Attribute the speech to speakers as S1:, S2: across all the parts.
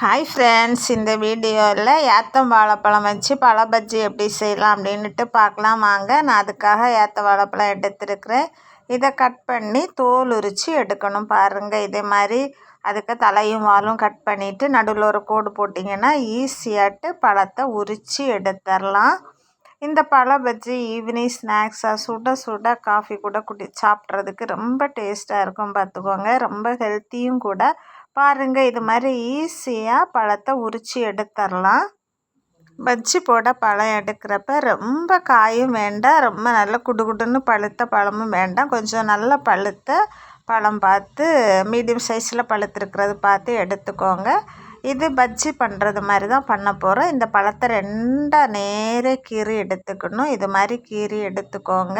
S1: Hi friends, இந்த வீடியோவில் ஏத்தம் வாழைப்பழம் வச்சு பழ பஜ்ஜி எப்படி செய்யலாம் அப்படின்ட்டு பார்க்கலாம் வாங்க. நான் அதுக்காக ஏத்த வாழைப்பழம் எடுத்துருக்கிறேன். இதை கட் பண்ணி தோல் உரித்து எடுக்கணும். பாருங்கள், இதே மாதிரி அதுக்கு தலையும் வாலும் கட் பண்ணிவிட்டு நடுவில் ஒரு கோடு போட்டிங்கன்னா ஈஸியாட்டு பழத்தை உரித்து எடுத்துடலாம். இந்த பழ பஜ்ஜி ஈவினிங் ஸ்நாக்ஸாக சுட சுட காஃபி கூட சாப்பிட்றதுக்கு ரொம்ப டேஸ்ட்டாக இருக்கும். பார்த்துக்கோங்க, ரொம்ப ஹெல்த்தியும் கூட. பாருங்கள், இது மாதிரி ஈஸியாக பழத்தை உரித்து எடுத்துடலாம். பஜ்ஜி போட பழம் எடுக்கிறப்ப ரொம்ப காயும் வேண்டாம், ரொம்ப நல்ல குடுகுடுன்னு பழுத்த பழமும் வேண்டாம். கொஞ்சம் நல்ல பழுத்த பழம் பார்த்து, மீடியம் சைஸில் பழுத்திருக்கிறது பார்த்து எடுத்துக்கோங்க. இது பஜ்ஜி பண்ணுறது மாதிரி தான் பண்ண போகிறோம். இந்த பழத்தை ரெண்டாக நேரே கீறி எடுத்துக்கணும். இது மாதிரி கீறி எடுத்துக்கோங்க.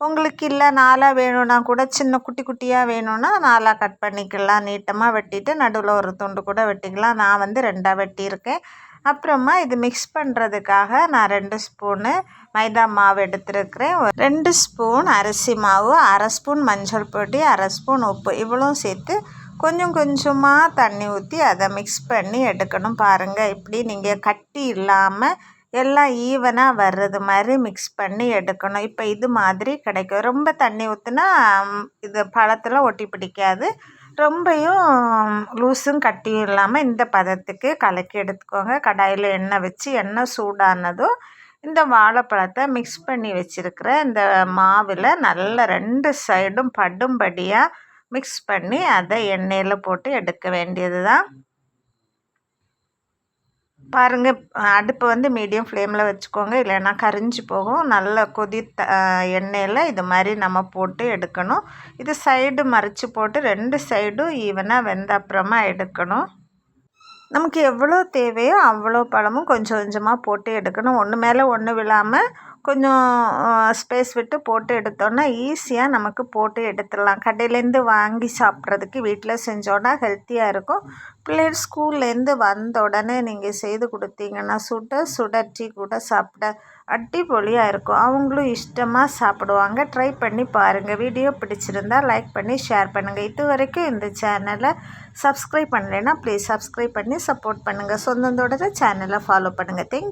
S1: உங்களுக்கு இல்லை நாலாக வேணும்னா கூட, சின்ன குட்டி குட்டியாக வேணும்னா நாலாக கட் பண்ணிக்கலாம். நீட்டமாக வெட்டிட்டு நடுவில் ஒரு துண்டு கூட வெட்டிக்கலாம். நான் வந்து ரெண்டாக வெட்டியிருக்கேன். அப்புறமா இது மிக்ஸ் பண்ணுறதுக்காக நான் 2 ஸ்பூனு மைதா மாவு எடுத்துருக்கிறேன். 2 ஸ்பூன் அரிசி மாவு, 1/2 ஸ்பூன் மஞ்சள் பொடி, 1/2 ஸ்பூன் உப்பு, இவ்வளவும் சேர்த்து கொஞ்சம் கொஞ்சமாக தண்ணி ஊற்றி அதை மிக்ஸ் பண்ணி எடுக்கணும். பாருங்கள், இப்படி நீங்கள் கட்டி இல்லாமல் எல்லாம் ஈவனாக வர்றது மாதிரி மிக்ஸ் பண்ணி எடுக்கணும். இப்போ இது மாதிரி கிடைக்கும். ரொம்ப தண்ணி ஊற்றினா இது பழத்தில் ஒட்டி பிடிக்காது. ரொம்பையும் லூஸும் கட்டியும் இல்லாமல் இந்த பதத்துக்கு கலக்கி எடுத்துக்கோங்க. கடாயில் எண்ணெய் வச்சு எண்ணெய் சூடானதும் இந்த வாழைப்பழத்தை மிக்ஸ் பண்ணி வச்சுருக்கிற இந்த மாவில் நல்லா 2 சைடும் படும்படியாக மிக்ஸ் பண்ணி அதை எண்ணெயில் போட்டு எடுக்க வேண்டியது தான். பாருங்கள், அடுப்பு வந்து மீடியம் ஃப்ளேமில் வச்சுக்கோங்க, இல்லைன்னா கரிஞ்சு போகும். நல்ல எண்ணெயில் இது மாதிரி நம்ம போட்டு எடுக்கணும். இது சைடு மறைச்சி போட்டு 2 சைடும் ஈவனாக வெந்த அப்புறமா எடுக்கணும். நமக்கு எவ்வளோ தேவையோ அவ்வளோ பழமும் கொஞ்சம் கொஞ்சமாக போட்டு எடுக்கணும். ஒன்று மேலே ஒன்று விழாமல் கொஞ்சம் ஸ்பேஸ் விட்டு போட்டு எடுத்தோன்னா ஈஸியாக நமக்கு போட்டு எடுத்துடலாம். கடையிலேருந்து வாங்கி சாப்பிட்றதுக்கு வீட்டில் செஞ்சோன்னா ஹெல்த்தியாக இருக்கும். பிள்ளைகள் ஸ்கூல்லேருந்து வந்த உடனே நீங்கள் செய்து கொடுத்தீங்கன்னா சுட சுட டீ கூட சாப்பிட அடிப்பொலியாக இருக்கும். அவங்களும் இஷ்டமாக சாப்பிடுவாங்க. ட்ரை பண்ணி பாருங்கள். வீடியோ பிடிச்சிருந்தால் லைக் பண்ணி ஷேர் பண்ணுங்கள். இது வரைக்கும் இந்த சேனலை சப்ஸ்கிரைப் பண்ணலைன்னா ப்ளீஸ் சப்ஸ்கிரைப் பண்ணி சப்போர்ட் பண்ணுங்கள். சொந்தத்தோட சேனலை ஃபாலோ பண்ணுங்கள். தேங்க்யூ.